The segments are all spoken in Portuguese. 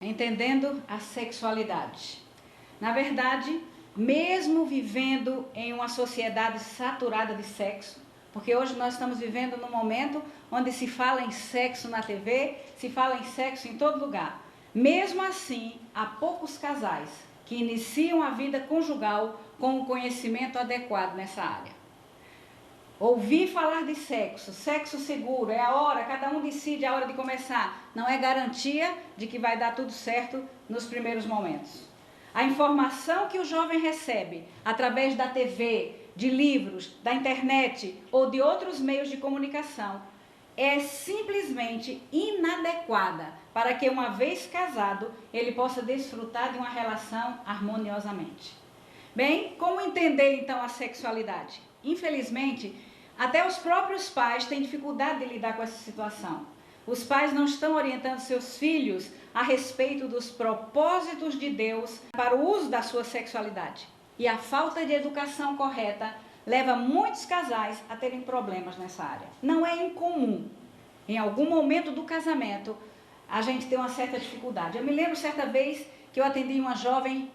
entendendo a sexualidade. Na verdade, mesmo vivendo em uma sociedade saturada de sexo, porque hoje nós estamos vivendo num momento onde se fala em sexo na TV, se fala em sexo em todo lugar. Mesmo assim, há poucos casais que iniciam a vida conjugal com o conhecimento adequado nessa área. Ouvir falar de sexo, sexo seguro, é a hora, cada um decide a hora de começar, não é garantia de que vai dar tudo certo nos primeiros momentos. A informação que o jovem recebe através da TV, de livros, da internet ou de outros meios de comunicação é simplesmente inadequada para que, uma vez casado, ele possa desfrutar de uma relação harmoniosamente. Bem, como entender então a sexualidade? Infelizmente, até os próprios pais têm dificuldade de lidar com essa situação. Os pais não estão orientando seus filhos a respeito dos propósitos de Deus para o uso da sua sexualidade. E a falta de educação correta leva muitos casais a terem problemas nessa área. Não é incomum, em algum momento do casamento, a gente ter uma certa dificuldade. Eu me lembro certa vez que eu atendi uma jovem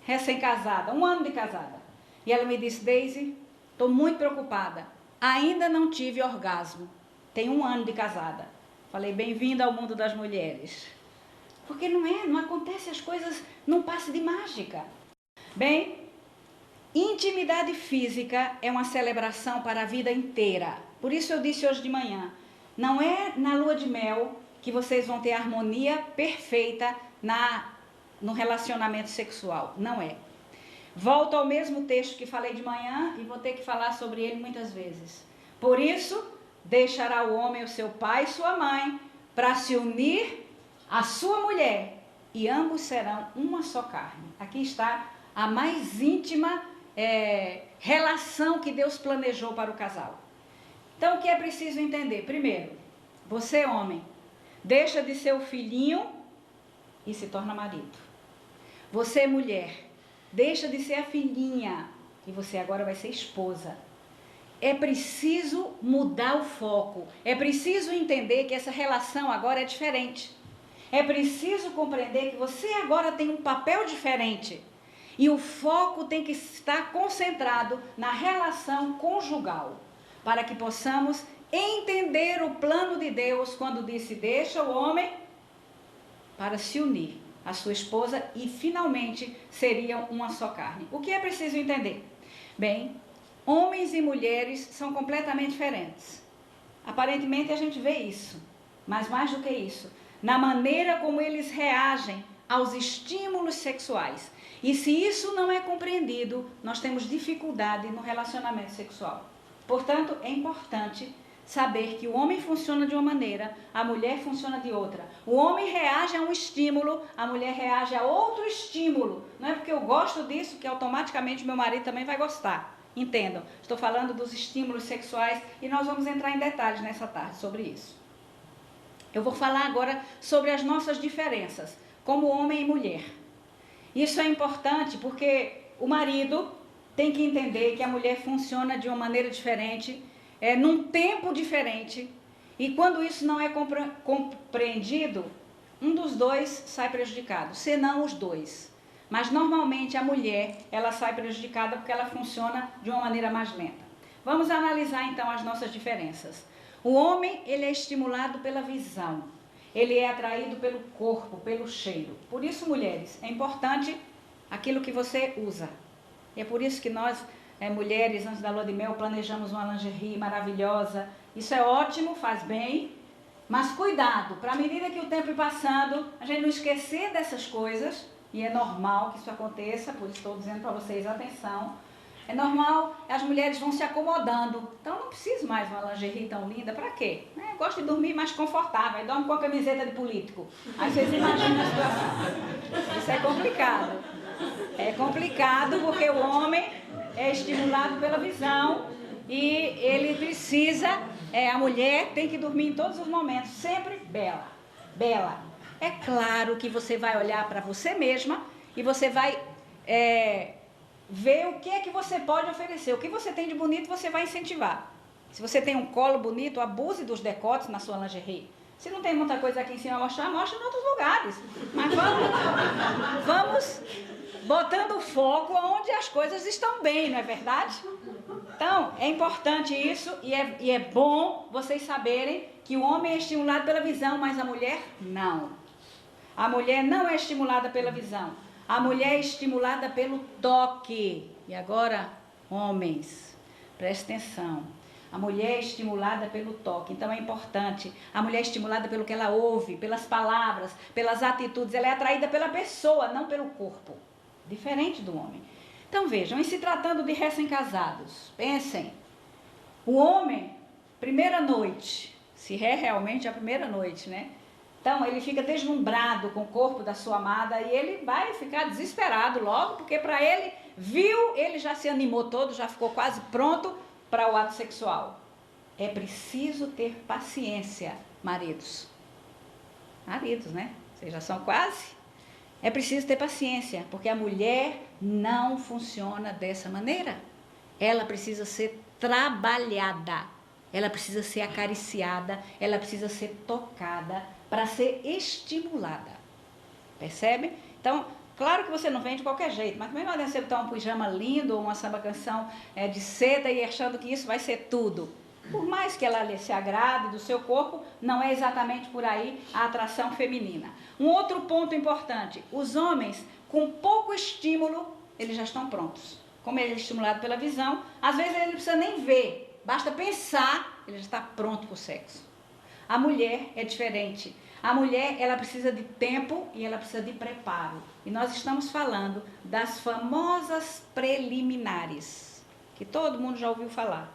recém-casada, 1 ano de casada. E ela me disse: Deise, estou muito preocupada, ainda não tive orgasmo, tenho 1 ano de casada. Falei: bem-vinda ao mundo das mulheres. Porque não acontece as coisas num passe de mágica. Bem, intimidade física é uma celebração para a vida inteira. Por isso eu disse hoje de manhã, não é na lua de mel que vocês vão ter harmonia perfeita no relacionamento sexual. Não é. Volto ao mesmo texto que falei de manhã e vou ter que falar sobre ele muitas vezes. Por isso, deixará o homem o seu pai e sua mãe para se unir à sua mulher e ambos serão uma só carne. Aqui está a mais íntima relação que Deus planejou para o casal. Então, o que é preciso entender? Primeiro, você, homem, deixa de ser o filhinho e se torna marido. Você, mulher, deixa de ser a filhinha e você agora vai ser esposa. É preciso mudar o foco. É preciso entender que essa relação agora é diferente. É preciso compreender que você agora tem um papel diferente. E o foco tem que estar concentrado na relação conjugal, para que possamos entender o plano de Deus quando disse: deixa o homem para se unir à sua esposa e finalmente seriam uma só carne. O que é preciso entender? Bem, homens e mulheres são completamente diferentes. Aparentemente a gente vê isso, mas mais do que isso, na maneira como eles reagem aos estímulos sexuais. E se isso não é compreendido, nós temos dificuldade no relacionamento sexual. Portanto, é importante saber que o homem funciona de uma maneira, a mulher funciona de outra. O homem reage a um estímulo, a mulher reage a outro estímulo. Não é porque eu gosto disso que automaticamente meu marido também vai gostar. Entendam, estou falando dos estímulos sexuais e nós vamos entrar em detalhes nessa tarde sobre isso. Eu vou falar agora sobre as nossas diferenças, como homem e mulher. Isso é importante porque o marido tem que entender que a mulher funciona de uma maneira diferente, num tempo diferente, e quando isso não é compreendido, um dos dois sai prejudicado, senão os dois. Mas normalmente a mulher, ela sai prejudicada porque ela funciona de uma maneira mais lenta. Vamos analisar então as nossas diferenças. O homem, ele é estimulado pela visão. Ele é atraído pelo corpo, pelo cheiro. Por isso, mulheres, é importante aquilo que você usa. E é por isso que nós, mulheres, antes da lua de mel, planejamos uma lingerie maravilhosa. Isso é ótimo, faz bem. Mas cuidado, para a medida que o tempo ir passando, a gente não esquecer dessas coisas. E é normal que isso aconteça, por isso estou dizendo para vocês, atenção. É normal, as mulheres vão se acomodando. Então não preciso mais uma lingerie tão linda, para quê? Gosto de dormir mais confortável, aí dorme com a camiseta de político. Aí vocês imaginam a situação. Isso é complicado. É complicado porque o homem é estimulado pela visão e ele precisa, a mulher tem que dormir em todos os momentos, sempre bela, bela. É claro que você vai olhar para você mesma e você vai ver o que é que você pode oferecer. O que você tem de bonito, você vai incentivar. Se você tem um colo bonito, abuse dos decotes na sua lingerie. Se não tem muita coisa aqui em cima a mostrar, mostra em outros lugares. Mas vamos botando foco onde as coisas estão bem, não é verdade? Então, é importante isso e é bom vocês saberem que o homem é estimulado pela visão, mas a mulher não. A mulher não é estimulada pela visão. A mulher é estimulada pelo toque. E agora, homens, presta atenção. A mulher é estimulada pelo toque, então é importante. A mulher é estimulada pelo que ela ouve, pelas palavras, pelas atitudes. Ela é atraída pela pessoa, não pelo corpo. Diferente do homem. Então vejam, em se tratando de recém-casados, pensem. O homem, primeira noite, se é realmente a primeira noite, né? Então ele fica deslumbrado com o corpo da sua amada e ele vai ficar desesperado logo, porque para ele, viu, ele já se animou todo, já ficou quase pronto para o ato sexual. É preciso ter paciência, maridos. Maridos, né? Vocês já são quase. É preciso ter paciência, porque a mulher não funciona dessa maneira. Ela precisa ser trabalhada, ela precisa ser acariciada, ela precisa ser tocada para ser estimulada. Percebe? Então, claro que você não vem de qualquer jeito, mas também não adianta você botar um pijama lindo ou uma samba canção de seda e achando que isso vai ser tudo. Por mais que ela se agrade do seu corpo, não é exatamente por aí a atração feminina. Um outro ponto importante, os homens com pouco estímulo, eles já estão prontos. Como ele é estimulado pela visão, às vezes ele não precisa nem ver, basta pensar, ele já está pronto para o sexo. A mulher é diferente. A mulher, ela precisa de tempo e ela precisa de preparo. E nós estamos falando das famosas preliminares, que todo mundo já ouviu falar.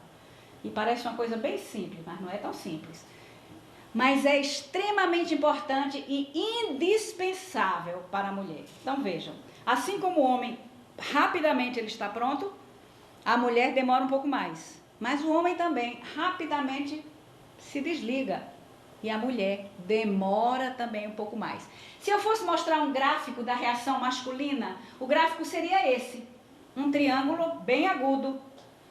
E parece uma coisa bem simples, mas não é tão simples. Mas é extremamente importante e indispensável para a mulher. Então vejam, assim como o homem rapidamente ele está pronto, a mulher demora um pouco mais. Mas o homem também rapidamente se desliga. E a mulher demora também um pouco mais. Se eu fosse mostrar um gráfico da reação masculina, o gráfico seria esse. Um triângulo bem agudo.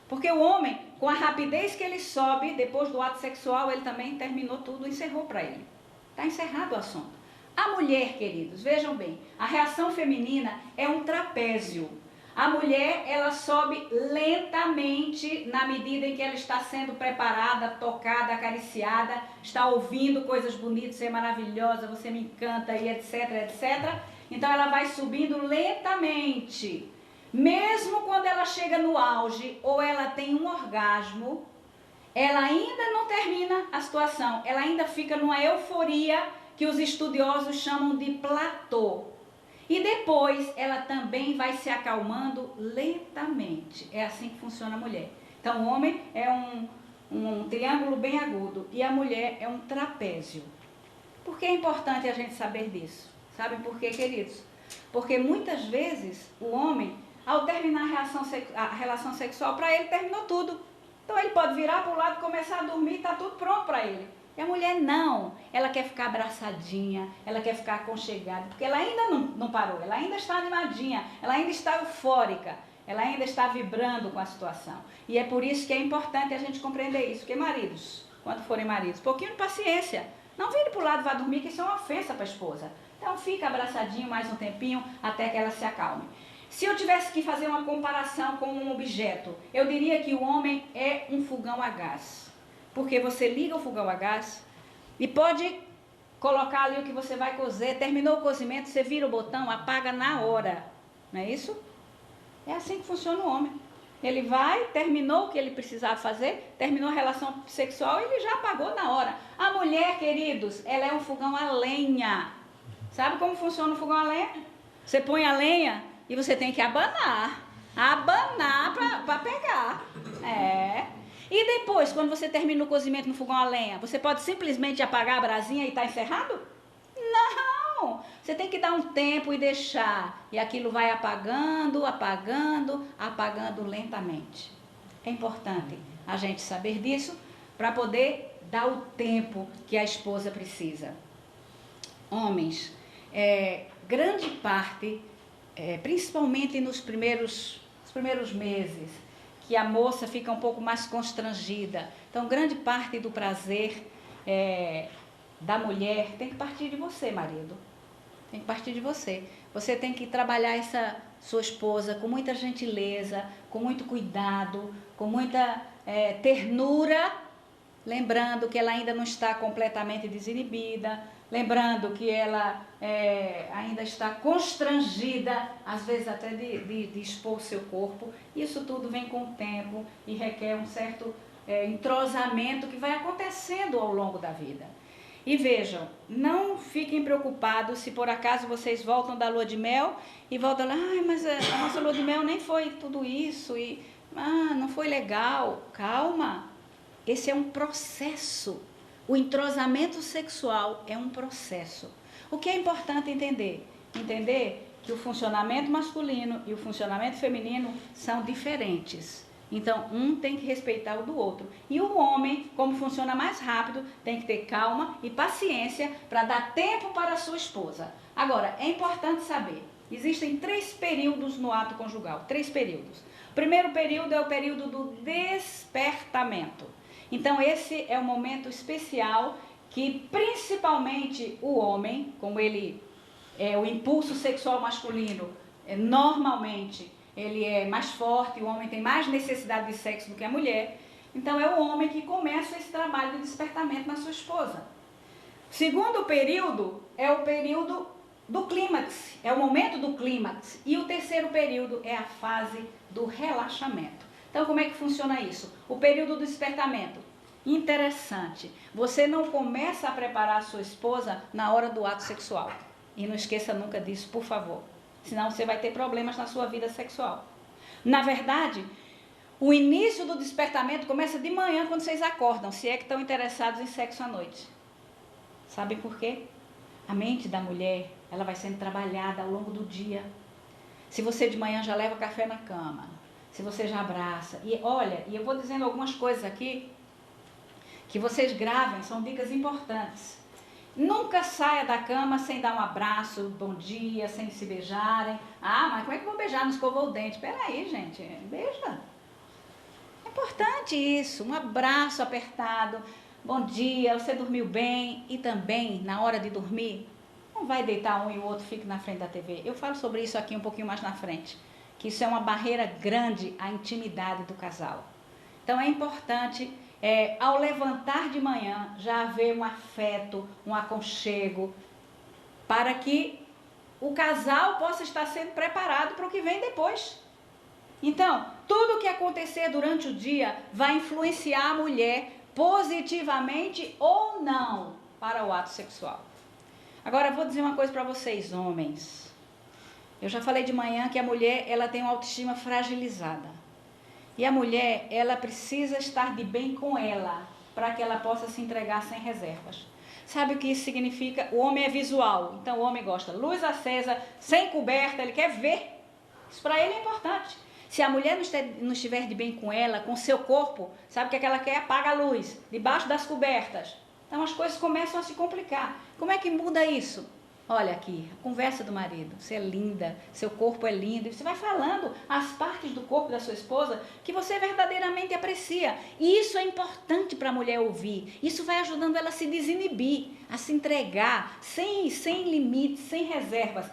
Porque o homem, com a rapidez que ele sobe, depois do ato sexual, ele também terminou tudo, encerrou para ele. Está encerrado o assunto. A mulher, queridos, vejam bem, a reação feminina é um trapézio. A mulher, ela sobe lentamente na medida em que ela está sendo preparada, tocada, acariciada, está ouvindo coisas bonitas, você é maravilhosa, você me encanta, e etc, etc. Então ela vai subindo lentamente. Mesmo quando ela chega no auge ou ela tem um orgasmo, ela ainda não termina a situação, ela ainda fica numa euforia que os estudiosos chamam de platô. E depois ela também vai se acalmando lentamente. É assim que funciona a mulher. Então o homem é um triângulo bem agudo e a mulher é um trapézio. Por que é importante a gente saber disso? Sabem por quê, queridos? Porque muitas vezes o homem, ao terminar a relação sexual, para ele terminou tudo. Então ele pode virar para o lado, começar a dormir e está tudo pronto para ele. E a mulher não, ela quer ficar abraçadinha, ela quer ficar aconchegada, porque ela ainda não parou, ela ainda está animadinha, ela ainda está eufórica, ela ainda está vibrando com a situação. E é por isso que é importante a gente compreender isso, porque maridos, quando forem maridos, pouquinho de paciência, não vire para o lado e vá dormir, que isso é uma ofensa para a esposa. Então fica abraçadinho mais um tempinho até que ela se acalme. Se eu tivesse que fazer uma comparação com um objeto, eu diria que o homem é um fogão a gás. Porque você liga o fogão a gás e pode colocar ali o que você vai cozer, terminou o cozimento, você vira o botão, apaga na hora. Não é isso? É assim que funciona o homem. Ele vai, terminou o que ele precisava fazer, terminou a relação sexual e ele já apagou na hora. A mulher, queridos, ela é um fogão a lenha. Sabe como funciona o fogão a lenha? Você põe a lenha e você tem que abanar para pegar. E depois, quando você termina o cozimento no fogão a lenha, você pode simplesmente apagar a brasinha e está encerrado? Não! Você tem que dar um tempo e deixar. E aquilo vai apagando, apagando, apagando lentamente. É importante a gente saber disso para poder dar o tempo que a esposa precisa. Homens, grande parte, principalmente nos primeiros meses, que a moça fica um pouco mais constrangida. Então, grande parte do prazer da mulher tem que partir de você, marido. Tem que partir de você. Você tem que trabalhar essa sua esposa com muita gentileza, com muito cuidado, com muita ternura, lembrando que ela ainda não está completamente desinibida, lembrando que ela ainda está constrangida, às vezes até de expor o seu corpo. Isso tudo vem com o tempo e requer um certo entrosamento que vai acontecendo ao longo da vida. E vejam, não fiquem preocupados se por acaso vocês voltam da lua de mel e voltam lá, mas a nossa lua de mel nem foi tudo isso e não foi legal. Calma, esse é um processo. O entrosamento sexual é um processo. O que é importante entender? Entender que o funcionamento masculino e o funcionamento feminino são diferentes. Então, um tem que respeitar o do outro. E o homem, como funciona mais rápido, tem que ter calma e paciência para dar tempo para a sua esposa. Agora, é importante saber, existem 3 períodos no ato conjugal, 3 períodos. O primeiro período é o período do despertamento. Então, esse é um momento especial que, principalmente, o homem, como ele o impulso sexual masculino, normalmente, ele é mais forte, o homem tem mais necessidade de sexo do que a mulher. Então, é o homem que começa esse trabalho de despertamento na sua esposa. O segundo período é o período do clímax, é o momento do clímax. E o terceiro período é a fase do relaxamento. Então, como é que funciona isso? O período do despertamento. Interessante. Você não começa a preparar a sua esposa na hora do ato sexual. E não esqueça nunca disso, por favor. Senão você vai ter problemas na sua vida sexual. Na verdade, o início do despertamento começa de manhã quando vocês acordam, se é que estão interessados em sexo à noite. Sabem por quê? A mente da mulher, ela vai sendo trabalhada ao longo do dia. Se você de manhã já leva café na cama, se você já abraça. E olha, e eu vou dizendo algumas coisas aqui que vocês gravem, são dicas importantes. Nunca saia da cama sem dar um abraço, bom dia, sem se beijarem. Mas como é que eu vou beijar? Não escovou o dente. Peraí, gente, beija. É importante isso, um abraço apertado, bom dia, você dormiu bem. E também, na hora de dormir, não vai deitar um e o outro fique na frente da TV. Eu falo sobre isso aqui um pouquinho mais na frente, que isso é uma barreira grande à intimidade do casal. Então é importante... ao levantar de manhã, já haver um afeto, um aconchego, para que o casal possa estar sendo preparado para o que vem depois. Então, tudo o que acontecer durante o dia vai influenciar a mulher positivamente ou não para o ato sexual. Agora, eu vou dizer uma coisa para vocês, homens. Eu já falei de manhã que a mulher ela tem uma autoestima fragilizada. E a mulher, ela precisa estar de bem com ela, para que ela possa se entregar sem reservas. Sabe o que isso significa? O homem é visual, então o homem gosta luz acesa, sem coberta, ele quer ver. Isso para ele é importante. Se a mulher não estiver de bem com ela, com seu corpo, sabe o que é que ela quer? Apaga a luz, debaixo das cobertas. Então as coisas começam a se complicar. Como é que muda isso? Olha aqui, a conversa do marido, você é linda, seu corpo é lindo, e você vai falando as partes do corpo da sua esposa que você verdadeiramente aprecia. E isso é importante para a mulher ouvir, isso vai ajudando ela a se desinibir, a se entregar, sem limites, sem reservas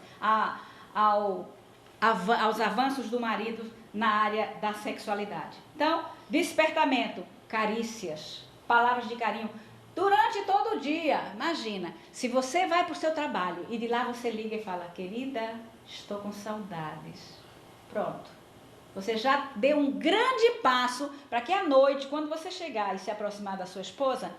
aos avanços do marido na área da sexualidade. Então, despertamento, carícias, palavras de carinho, durante todo o dia. Imagina, se você vai para o seu trabalho e de lá você liga e fala, querida, estou com saudades. Pronto. Você já deu um grande passo para que à noite, quando você chegar e se aproximar da sua esposa,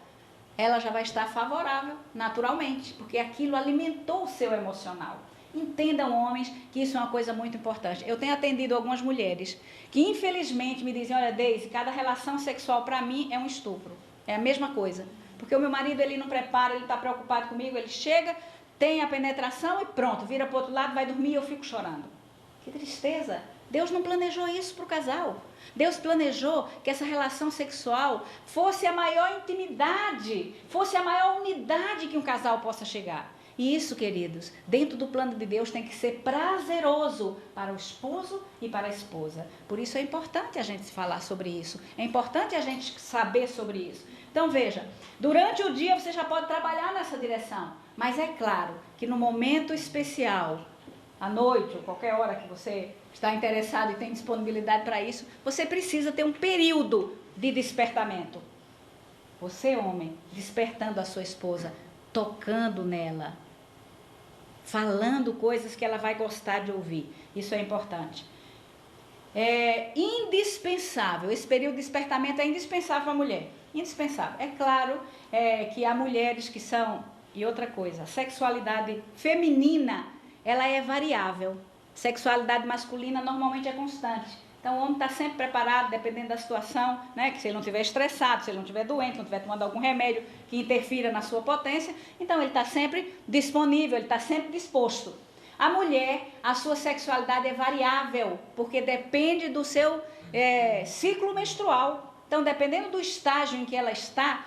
ela já vai estar favorável, naturalmente, porque aquilo alimentou o seu emocional. Entendam, homens, que isso é uma coisa muito importante. Eu tenho atendido algumas mulheres que infelizmente me dizem, olha, Deise, cada relação sexual para mim é um estupro. É a mesma coisa. Porque o meu marido, ele não prepara, ele está preocupado comigo, ele chega, tem a penetração e pronto, vira para o outro lado, vai dormir e eu fico chorando. Que tristeza! Deus não planejou isso para o casal. Deus planejou que essa relação sexual fosse a maior intimidade, fosse a maior unidade que um casal possa chegar. E isso, queridos, dentro do plano de Deus tem que ser prazeroso para o esposo e para a esposa. Por isso é importante a gente falar sobre isso. É importante a gente saber sobre isso. Então veja, durante o dia você já pode trabalhar nessa direção. Mas é claro que no momento especial, à noite ou qualquer hora que você está interessado e tem disponibilidade para isso, você precisa ter um período de despertamento. Você, homem, despertando a sua esposa, tocando nela, falando coisas que ela vai gostar de ouvir. Isso é importante. É indispensável, esse período de despertamento é indispensável para a mulher. Indispensável. É claro que há mulheres que são, e outra coisa, a sexualidade feminina, ela é variável. Sexualidade masculina normalmente é constante. Então o homem está sempre preparado, dependendo da situação, né? Que se ele não estiver estressado, se ele não estiver doente, não estiver tomando algum remédio que interfira na sua potência, então ele está sempre disponível, ele está sempre disposto. A mulher, a sua sexualidade é variável, porque depende do seu ciclo menstrual. Então, dependendo do estágio em que ela está,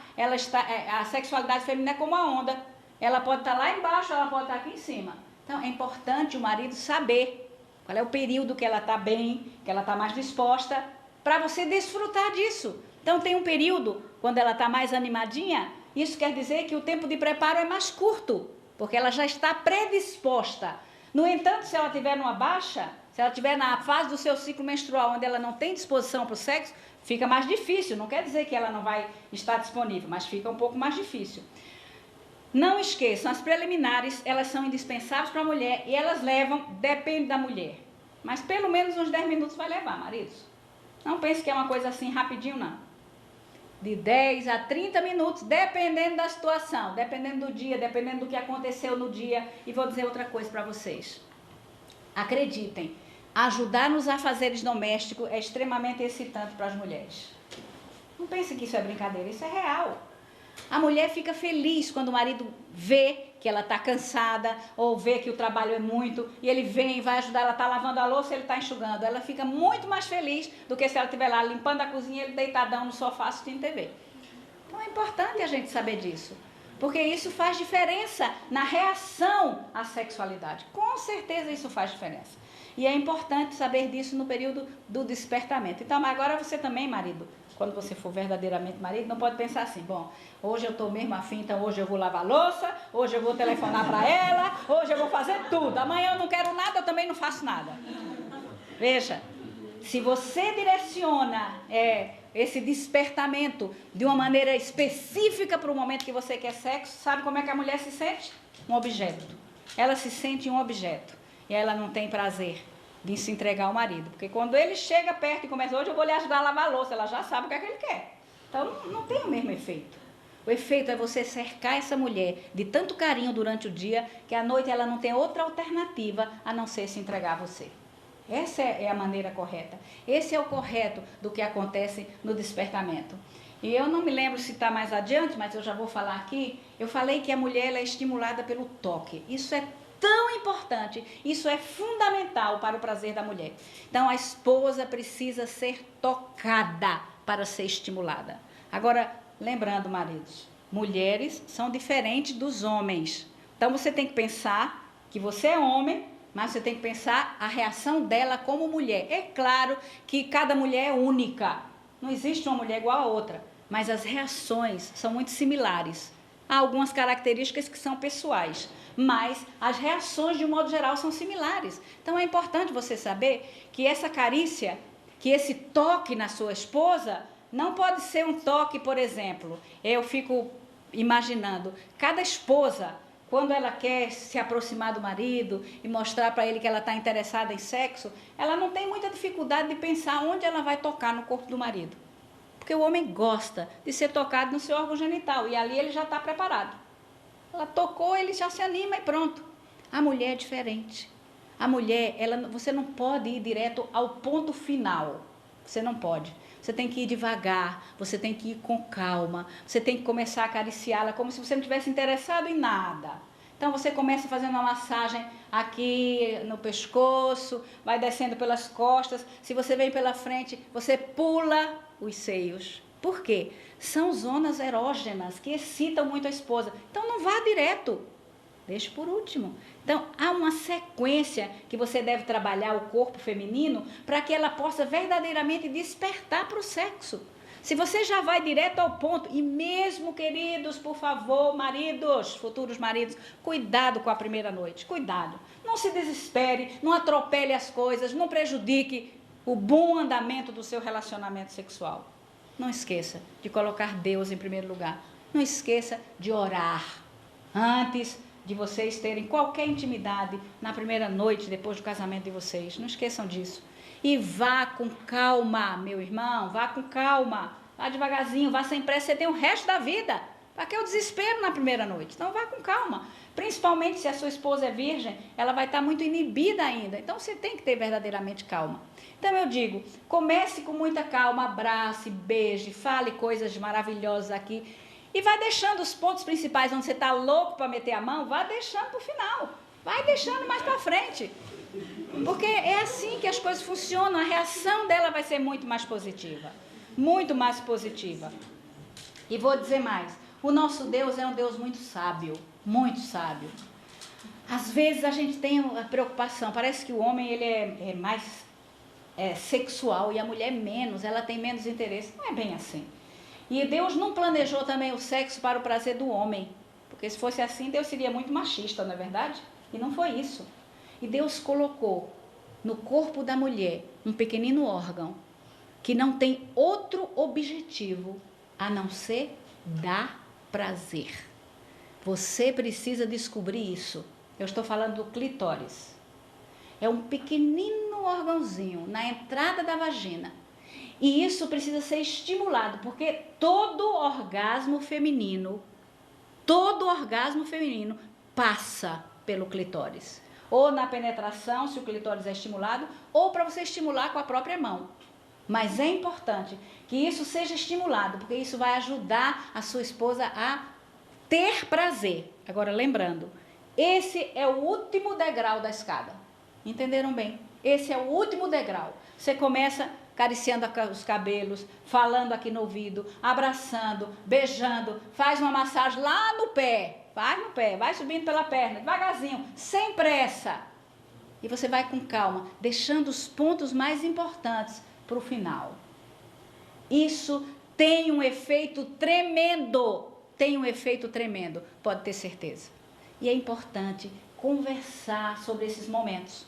a sexualidade feminina é como a onda. Ela pode estar lá embaixo, ela pode estar aqui em cima. Então, é importante o marido saber qual é o período que ela está bem, que ela está mais disposta, para você desfrutar disso. Então, tem um período, quando ela está mais animadinha, isso quer dizer que o tempo de preparo é mais curto, porque ela já está predisposta. No entanto, se ela estiver numa baixa, se ela estiver na fase do seu ciclo menstrual, onde ela não tem disposição para o sexo, fica mais difícil. Não quer dizer que ela não vai estar disponível, mas fica um pouco mais difícil. Não esqueçam, as preliminares, elas são indispensáveis para a mulher e elas levam, depende da mulher. Mas pelo menos uns 10 minutos vai levar, maridos. Não pense que é uma coisa assim rapidinho, não. De 10 a 30 minutos, dependendo da situação, dependendo do dia, dependendo do que aconteceu no dia. E vou dizer outra coisa para vocês. Acreditem, ajudar nos afazeres domésticos é extremamente excitante para as mulheres. Não pense que isso é brincadeira, isso é real. A mulher fica feliz quando o marido vê que ela está cansada ou vê que o trabalho é muito e ele vem e vai ajudar, ela está lavando a louça e ele está enxugando. Ela fica muito mais feliz do que se ela estiver lá limpando a cozinha e ele deitadão no sofá assistindo TV. Então é importante a gente saber disso, porque isso faz diferença na reação à sexualidade. Com certeza isso faz diferença. E é importante saber disso no período do despertamento. Então agora você também, marido, quando você for verdadeiramente marido, não pode pensar assim, bom, hoje eu estou mesmo afim, então hoje eu vou lavar louça, hoje eu vou telefonar para ela, hoje eu vou fazer tudo, amanhã eu não quero nada, eu também não faço nada. Veja, se você direciona esse despertamento de uma maneira específica para o momento que você quer sexo, sabe como é que a mulher se sente? Um objeto. Ela se sente um objeto e ela não tem prazer de se entregar ao marido, porque quando ele chega perto e começa, hoje eu vou lhe ajudar a lavar a louça, ela já sabe o que é que ele quer. Então não tem o mesmo efeito. O efeito é você cercar essa mulher de tanto carinho durante o dia, que à noite ela não tem outra alternativa a não ser se entregar a você. Essa é a maneira correta. Esse é o correto do que acontece no despertamento. E eu não me lembro se está mais adiante, mas eu já vou falar aqui. Eu falei que a mulher ela é estimulada pelo toque. Isso é tão importante, isso é fundamental para o prazer da mulher. Então a esposa precisa ser tocada para ser estimulada. Agora, lembrando, maridos, mulheres são diferentes dos homens. Então você tem que pensar que você é homem, mas você tem que pensar a reação dela como mulher. É claro que cada mulher é única, não existe uma mulher igual a outra, mas as reações são muito similares. Há algumas características que são pessoais, mas as reações de um modo geral são similares. Então é importante você saber que essa carícia, que esse toque na sua esposa, não pode ser um toque, por exemplo, eu fico imaginando, cada esposa, quando ela quer se aproximar do marido e mostrar para ele que ela está interessada em sexo, ela não tem muita dificuldade de pensar onde ela vai tocar no corpo do marido. Porque o homem gosta de ser tocado no seu órgão genital e ali ele já está preparado. Ela tocou, ele já se anima e pronto. A mulher é diferente. A mulher, você não pode ir direto ao ponto final. Você não pode. Você tem que ir devagar, você tem que ir com calma, você tem que começar a acariciá-la como se você não tivesse interessado em nada. Então você começa fazendo uma massagem aqui no pescoço, vai descendo pelas costas. Se você vem pela frente, você pula os seios. Por quê? São zonas erógenas que excitam muito a esposa. Então não vá direto. Deixe por último. Então, há uma sequência que você deve trabalhar o corpo feminino para que ela possa verdadeiramente despertar para o sexo. Se você já vai direto ao ponto, e mesmo, queridos, por favor, maridos, futuros maridos, cuidado com a primeira noite, cuidado. Não se desespere, não atropele as coisas, não prejudique o bom andamento do seu relacionamento sexual. Não esqueça de colocar Deus em primeiro lugar. Não esqueça de orar antes de vocês terem qualquer intimidade na primeira noite, depois do casamento de vocês. Não esqueçam disso. E vá com calma, meu irmão, vá com calma. Vá devagarzinho, vá sem pressa, você tem o resto da vida. Para que o desespero na primeira noite? Então vá com calma. Principalmente se a sua esposa é virgem, ela vai estar muito inibida ainda. Então você tem que ter verdadeiramente calma. Então eu digo, comece com muita calma, abrace, beije, fale coisas maravilhosas aqui. E vai deixando os pontos principais onde você está louco para meter a mão, vá deixando para o final. Vai deixando mais para frente. Porque é assim que as coisas funcionam. A reação dela vai ser muito mais positiva. Muito mais positiva. E vou dizer mais. O nosso Deus é um Deus muito sábio. Muito sábio. Às vezes a gente tem a preocupação. Parece que o homem ele é mais sexual e a mulher menos. Ela tem menos interesse. Não é bem assim. E Deus não planejou também o sexo para o prazer do homem. Porque se fosse assim, Deus seria muito machista, não é verdade? E não foi isso. E Deus colocou no corpo da mulher um pequenino órgão que não tem outro objetivo a não ser dar prazer. Você precisa descobrir isso. Eu estou falando do clitóris. É um pequenino órgãozinho na entrada da vagina. E isso precisa ser estimulado, porque todo orgasmo feminino passa pelo clitóris. Ou na penetração, se o clitóris é estimulado, ou para você estimular com a própria mão. Mas é importante que isso seja estimulado, porque isso vai ajudar a sua esposa a ter prazer. Agora, lembrando, esse é o último degrau da escada. Entenderam bem? Esse é o último degrau. Você começa acariciando os cabelos, falando aqui no ouvido, abraçando, beijando, faz uma massagem lá no pé. Vai no pé, vai subindo pela perna, devagarzinho, sem pressa. E você vai com calma, deixando os pontos mais importantes para o final. Isso tem um efeito tremendo. Pode ter certeza. E é importante conversar sobre esses momentos.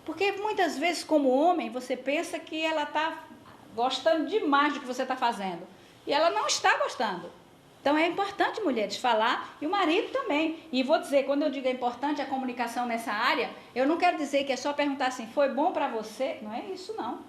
Porque muitas vezes, como homem, você pensa que ela está gostando demais do que você está fazendo. E ela não está gostando. Então é importante, mulheres, falar, e o marido também. E vou dizer, quando eu digo é importante a comunicação nessa área, eu não quero dizer que é só perguntar assim, foi bom para você? Não é isso, não.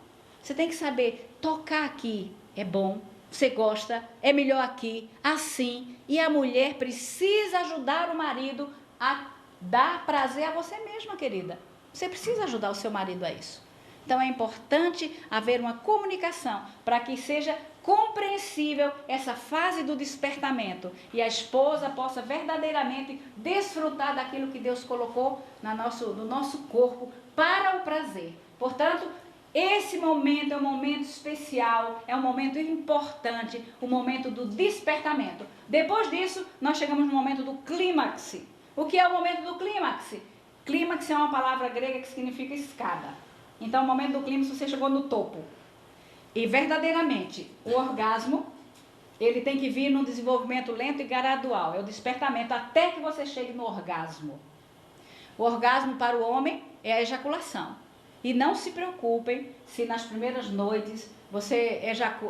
Você tem que saber, tocar aqui é bom, você gosta, é melhor aqui, assim. E a mulher precisa ajudar o marido a dar prazer a você mesma, querida. Você precisa ajudar o seu marido a isso. Então é importante haver uma comunicação para que seja compreensível essa fase do despertamento e a esposa possa verdadeiramente desfrutar daquilo que Deus colocou no nosso corpo para o prazer. Portanto, esse momento é um momento especial, é um momento importante, o momento do despertamento. Depois disso, nós chegamos no momento do clímax. O que é o momento do clímax? Clímax é uma palavra grega que significa escada. Então, o momento do clímax, você chegou no topo. E verdadeiramente, o orgasmo, ele tem que vir num desenvolvimento lento e gradual. É o despertamento até que você chegue no orgasmo. O orgasmo para o homem é a ejaculação. E não se preocupem se nas primeiras noites você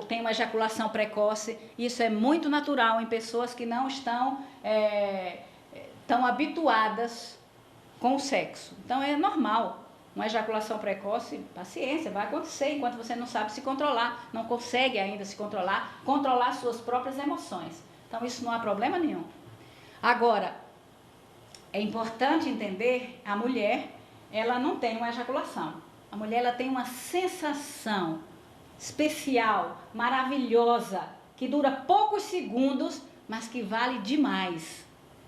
tem uma ejaculação precoce. Isso é muito natural em pessoas que não estão tão habituadas com o sexo. Então é normal. Uma ejaculação precoce, paciência, vai acontecer enquanto você não sabe se controlar, não consegue ainda se controlar suas próprias emoções. Então isso não há problema nenhum. Agora, é importante entender, a mulher, ela não tem uma ejaculação. A mulher, ela tem uma sensação especial, maravilhosa, que dura poucos segundos, mas que vale demais.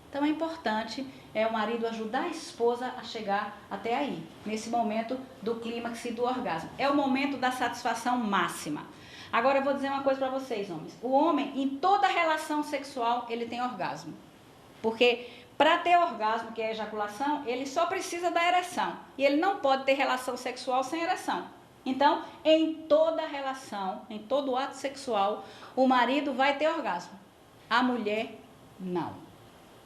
Então é importante o marido ajudar a esposa a chegar até aí, nesse momento do clímax e do orgasmo. É o momento da satisfação máxima. Agora eu vou dizer uma coisa para vocês, homens. O homem, em toda relação sexual, ele tem orgasmo. Porque Para ter orgasmo, que é a ejaculação, ele só precisa da ereção. E ele não pode ter relação sexual sem ereção. Então, em toda relação, em todo ato sexual, o marido vai ter orgasmo. A mulher, não.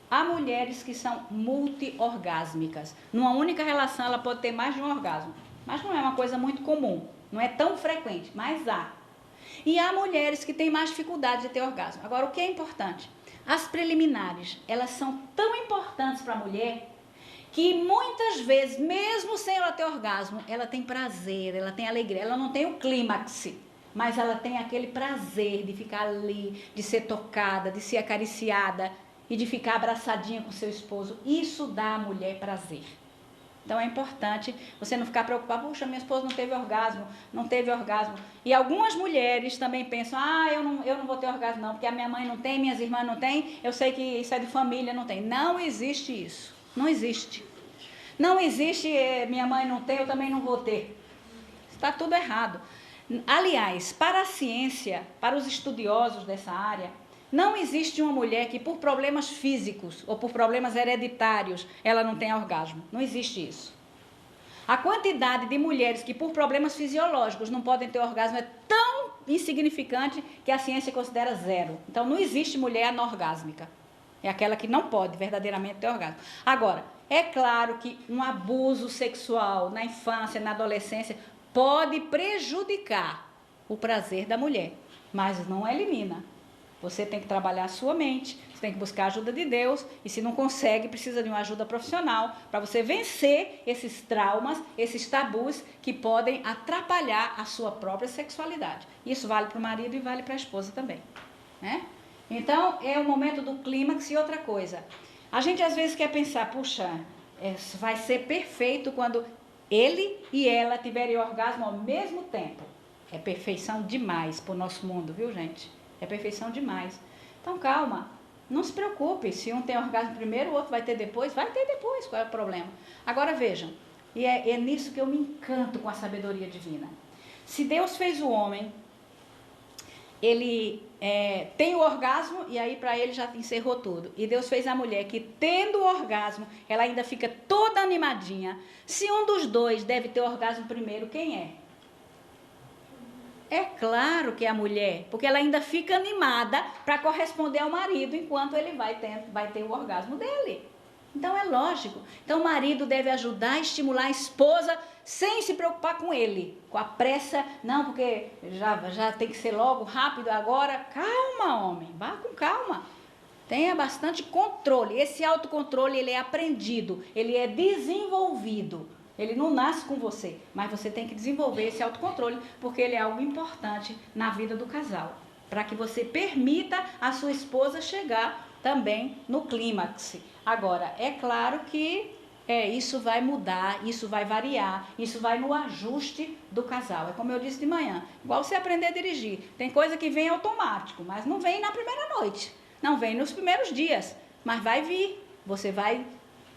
Há mulheres que são multiorgásmicas. Numa única relação, ela pode ter mais de um orgasmo. Mas não é uma coisa muito comum. Não é tão frequente, mas há. E há mulheres que têm mais dificuldade de ter orgasmo. Agora, o que é importante? As preliminares, elas são tão importantes para a mulher que muitas vezes, mesmo sem ela ter orgasmo, ela tem prazer, ela tem alegria. Ela não tem o clímax, mas ela tem aquele prazer de ficar ali, de ser tocada, de ser acariciada e de ficar abraçadinha com seu esposo. Isso dá à mulher prazer. Então é importante você não ficar preocupado, puxa, minha esposa não teve orgasmo. E algumas mulheres também pensam, eu não vou ter orgasmo não, porque a minha mãe não tem, minhas irmãs não têm, eu sei que isso é de família, não tem. Não existe isso, não existe. Não existe, minha mãe não tem, eu também não vou ter. Está tudo errado. Aliás, para a ciência, para os estudiosos dessa área, não existe uma mulher que por problemas físicos ou por problemas hereditários ela não tenha orgasmo. Não existe isso. A quantidade de mulheres que por problemas fisiológicos não podem ter orgasmo é tão insignificante que a ciência considera zero. Então não existe mulher anorgásmica. É aquela que não pode verdadeiramente ter orgasmo. Agora, é claro que um abuso sexual na infância, na adolescência, pode prejudicar o prazer da mulher, mas não elimina. Você tem que trabalhar a sua mente, você tem que buscar a ajuda de Deus, e se não consegue, precisa de uma ajuda profissional para você vencer esses traumas, esses tabus que podem atrapalhar a sua própria sexualidade. Isso vale para o marido e vale para a esposa também, né? Então, é o momento do clímax. E outra coisa, a gente às vezes quer pensar, puxa, vai ser perfeito quando ele e ela tiverem orgasmo ao mesmo tempo. É perfeição demais para o nosso mundo, viu, gente? É perfeição demais. Então, calma, não se preocupe. Se um tem orgasmo primeiro, o outro vai ter depois. Vai ter depois, qual é o problema? Agora vejam, e é nisso que eu me encanto com a sabedoria divina. Se Deus fez o homem, ele tem o orgasmo e aí para ele já encerrou tudo. E Deus fez a mulher que, tendo o orgasmo, ela ainda fica toda animadinha. Se um dos dois deve ter orgasmo primeiro, quem é? É claro que é a mulher, porque ela ainda fica animada para corresponder ao marido enquanto ele vai ter o orgasmo dele. Então é lógico. Então o marido deve ajudar a estimular a esposa sem se preocupar com ele, com a pressa, não, porque já tem que ser logo, rápido agora. Calma, homem, vá com calma. Tenha bastante controle. Esse autocontrole, ele é aprendido, ele é desenvolvido. Ele não nasce com você, mas você tem que desenvolver esse autocontrole, porque ele é algo importante na vida do casal, para que você permita a sua esposa chegar também no clímax. Agora, é claro que isso vai mudar, isso vai variar, isso vai no ajuste do casal. É como eu disse de manhã, igual você aprender a dirigir. Tem coisa que vem automático, mas não vem na primeira noite, não vem nos primeiros dias, mas vai vir, você vai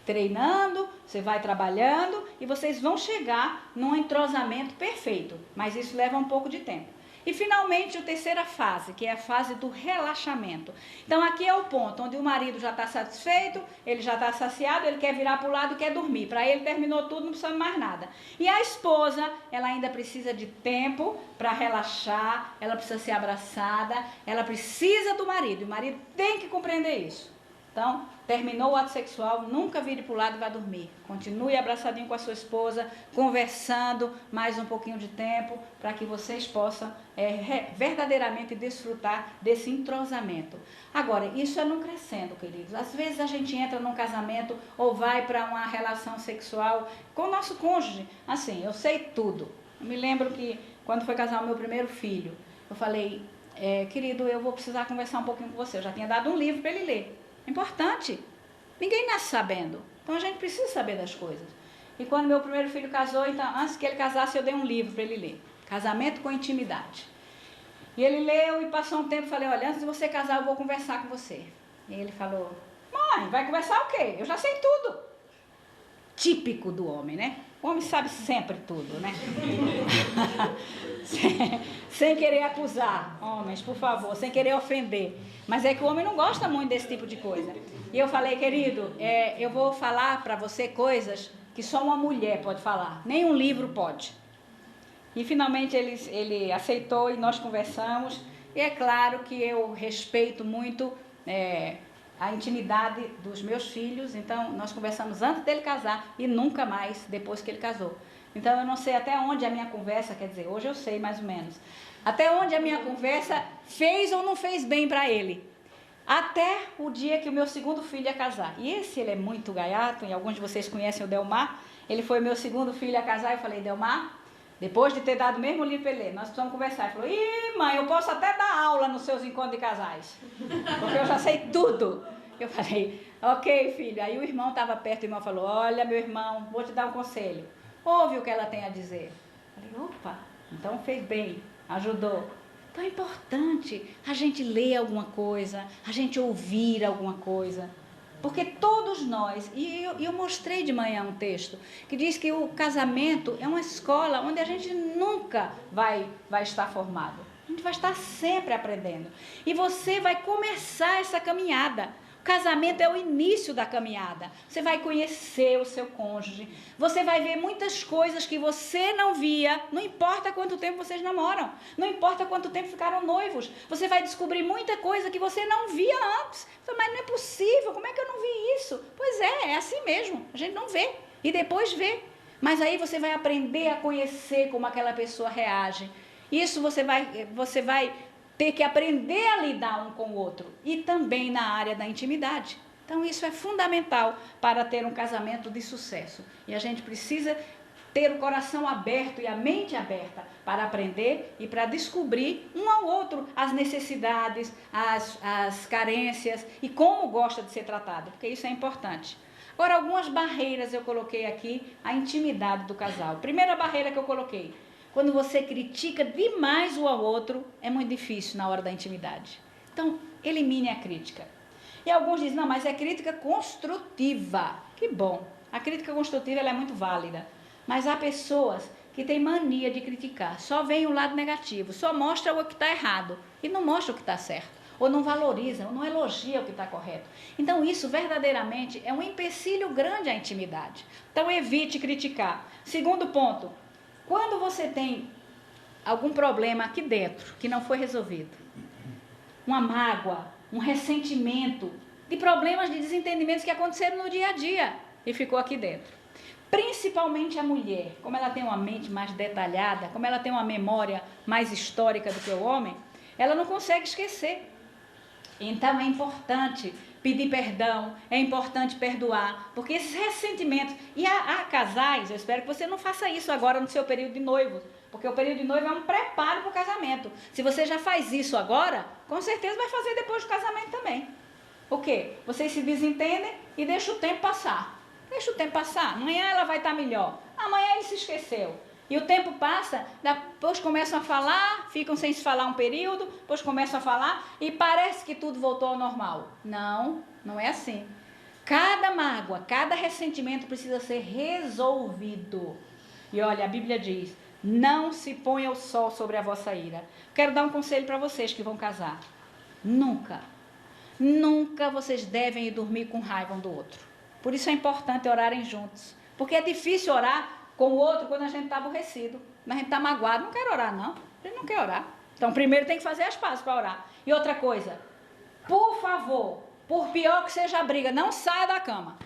treinando, você vai trabalhando e vocês vão chegar num entrosamento perfeito, mas isso leva um pouco de tempo. E finalmente a terceira fase, que é a fase do relaxamento. Então aqui é o ponto onde o marido já está satisfeito, ele já está saciado, ele quer virar para o lado e quer dormir. Para ele terminou tudo, não precisa mais nada. E a esposa, ela ainda precisa de tempo para relaxar, ela precisa ser abraçada, ela precisa do marido, e o marido tem que compreender isso. Então, terminou o ato sexual, nunca vire para o lado e vá dormir. Continue abraçadinho com a sua esposa, conversando mais um pouquinho de tempo, para que vocês possam verdadeiramente desfrutar desse entrosamento. Agora, isso é não crescendo, queridos. Às vezes a gente entra num casamento ou vai para uma relação sexual com o nosso cônjuge. Assim, eu sei tudo. Eu me lembro que quando foi casar o meu primeiro filho, eu falei, querido, eu vou precisar conversar um pouquinho com você. Eu já tinha dado um livro para ele ler. Importante. Ninguém nasce sabendo. Então a gente precisa saber das coisas. E quando meu primeiro filho casou, então, antes que ele casasse, eu dei um livro para ele ler. Casamento com Intimidade. E ele leu e passou um tempo, falei, olha, antes de você casar, eu vou conversar com você. E ele falou, mãe, vai conversar o quê? Eu já sei tudo. Típico do homem, né? O homem sabe sempre tudo, né? Sem querer acusar, homens, por favor, sem querer ofender. Mas é que o homem não gosta muito desse tipo de coisa. E eu falei, querido, eu vou falar para você coisas que só uma mulher pode falar. Nem um livro pode. E finalmente ele aceitou e nós conversamos. E é claro que eu respeito muito a intimidade dos meus filhos. Então, nós conversamos antes dele casar e nunca mais depois que ele casou. Então, eu não sei até onde a minha conversa, quer dizer, hoje eu sei mais ou menos, até onde a minha conversa fez ou não fez bem para ele. Até o dia que o meu segundo filho ia casar. E ele é muito gaiato, e alguns de vocês conhecem o Delmar. Ele foi meu segundo filho a casar. Eu falei, Delmar, depois de ter dado o mesmo livro para ele ler, nós precisamos conversar. Ele falou, mãe, eu posso até dar aula nos seus encontros de casais, porque eu já sei tudo. Eu falei, ok, filho. Aí o irmão estava perto, o irmão falou, olha, meu irmão, vou te dar um conselho. Ouve o que ela tem a dizer. Eu falei, opa, então fez bem, ajudou. Então é importante a gente ler alguma coisa, a gente ouvir alguma coisa. Porque todos nós, e eu mostrei de manhã um texto, que diz que o casamento é uma escola onde a gente nunca vai estar formado. A gente vai estar sempre aprendendo. E você vai começar essa caminhada. O casamento é o início da caminhada. Você vai conhecer o seu cônjuge. Você vai ver muitas coisas que você não via. Não importa quanto tempo vocês namoram. Não importa quanto tempo ficaram noivos. Você vai descobrir muita coisa que você não via antes. Mas não é possível. Como é que eu não vi isso? Pois é assim mesmo. A gente não vê. E depois vê. Mas aí você vai aprender a conhecer como aquela pessoa reage. Isso você vai ter que aprender a lidar um com o outro. E também na área da intimidade. Então isso é fundamental para ter um casamento de sucesso. E a gente precisa ter o coração aberto e a mente aberta para aprender e para descobrir um ao outro as necessidades, as carências e como gosta de ser tratado. Porque isso é importante. Agora, algumas barreiras eu coloquei aqui, a intimidade do casal. Primeira barreira que eu coloquei. Quando você critica demais o ao outro, é muito difícil na hora da intimidade. Então, elimine a crítica. E alguns dizem, não, mas é crítica construtiva. Que bom. A crítica construtiva ela é muito válida. Mas há pessoas que têm mania de criticar. Só vem o lado negativo. Só mostra o que está errado. E não mostra o que está certo. Ou não valoriza, ou não elogia o que está correto. Então, isso verdadeiramente é um empecilho grande à intimidade. Então, evite criticar. Segundo ponto. Quando você tem algum problema aqui dentro que não foi resolvido, uma mágoa, um ressentimento, de problemas de desentendimentos que aconteceram no dia a dia e ficou aqui dentro. Principalmente a mulher, como ela tem uma mente mais detalhada, como ela tem uma memória mais histórica do que o homem, ela não consegue esquecer. Então é importante pedir perdão, é importante perdoar, porque esses ressentimentos, e há casais, eu espero que você não faça isso agora no seu período de noivo, porque o período de noivo é um preparo para o casamento. Se você já faz isso agora, com certeza vai fazer depois do casamento também. O quê? Vocês se desentendem e deixam o tempo passar. Deixa o tempo passar, amanhã ela vai estar melhor, amanhã ele se esqueceu. E o tempo passa, depois começam a falar, ficam sem se falar um período, depois começam a falar e parece que tudo voltou ao normal. Não, não é assim. Cada mágoa, cada ressentimento precisa ser resolvido. E olha, a Bíblia diz, não se ponha o sol sobre a vossa ira. Quero dar um conselho para vocês que vão casar. Nunca vocês devem ir dormir com raiva um do outro. Por isso é importante orarem juntos. Porque é difícil orar com o outro quando a gente está aborrecido. Mas a gente está magoado, não quer orar não. A gente não quer orar. Então primeiro tem que fazer as pazes para orar. E outra coisa, por favor, por pior que seja a briga, não saia da cama.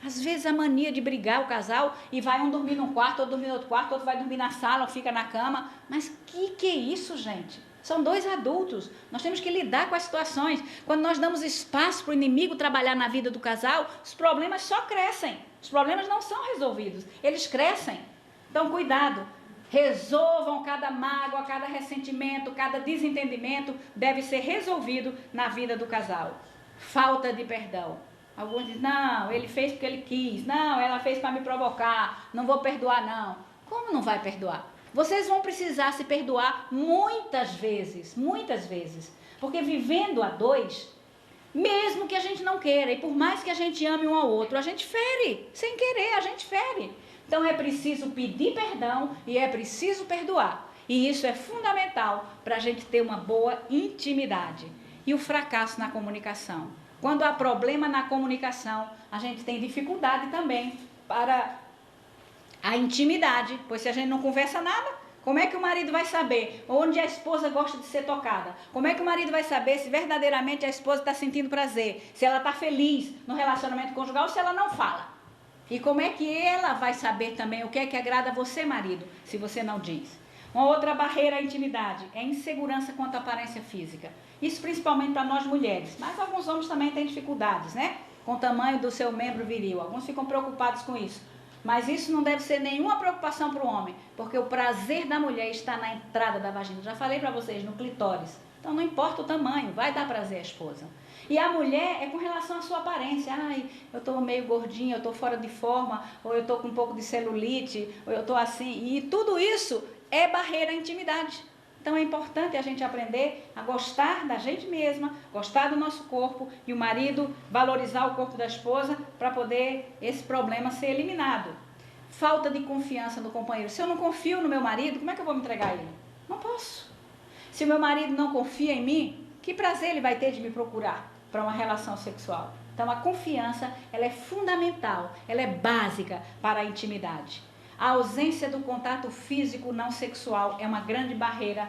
Às vezes a mania de brigar o casal e vai um dormir num quarto, outro dormir no outro quarto, outro vai dormir na sala, ou fica na cama. Mas que é isso, gente? São dois adultos. Nós temos que lidar com as situações. Quando nós damos espaço para o inimigo trabalhar na vida do casal, os problemas só crescem. Os problemas não são resolvidos. Eles crescem. Então, cuidado. Resolvam cada mágoa, cada ressentimento, cada desentendimento deve ser resolvido na vida do casal. Falta de perdão. Alguns dizem, não, ele fez porque ele quis. Não, ela fez para me provocar. Não vou perdoar, não. Como não vai perdoar? Vocês vão precisar se perdoar muitas vezes. Porque vivendo a dois, mesmo que a gente não queira, e por mais que a gente ame um ao outro, a gente fere. Sem querer, a gente fere. Então é preciso pedir perdão e é preciso perdoar. E isso é fundamental para a gente ter uma boa intimidade. E o fracasso na comunicação. Quando há problema na comunicação, a gente tem dificuldade também para a intimidade, pois se a gente não conversa nada, como é que o marido vai saber onde a esposa gosta de ser tocada? Como é que o marido vai saber se verdadeiramente a esposa está sentindo prazer? Se ela está feliz no relacionamento conjugal ou se ela não fala? E como é que ela vai saber também o que é que agrada a você, marido, se você não diz? Uma outra barreira à intimidade é a insegurança quanto à aparência física. Isso principalmente para nós mulheres, mas alguns homens também têm dificuldades, né? Com o tamanho do seu membro viril. Alguns ficam preocupados com isso. Mas isso não deve ser nenhuma preocupação para o homem, porque o prazer da mulher está na entrada da vagina. Já falei para vocês, no clitóris. Então não importa o tamanho, vai dar prazer à esposa. E a mulher é com relação à sua aparência. Ai, eu estou meio gordinha, eu estou fora de forma, ou eu estou com um pouco de celulite, ou eu estou assim. E tudo isso é barreira à intimidade. Então é importante a gente aprender a gostar da gente mesma, gostar do nosso corpo, e o marido valorizar o corpo da esposa para poder esse problema ser eliminado. Falta de confiança no companheiro. Se eu não confio no meu marido, como é que eu vou me entregar a ele? Não posso. Se o meu marido não confia em mim, que prazer ele vai ter de me procurar para uma relação sexual? Então a confiança, ela é fundamental, ela é básica para a intimidade. A ausência do contato físico não sexual é uma grande barreira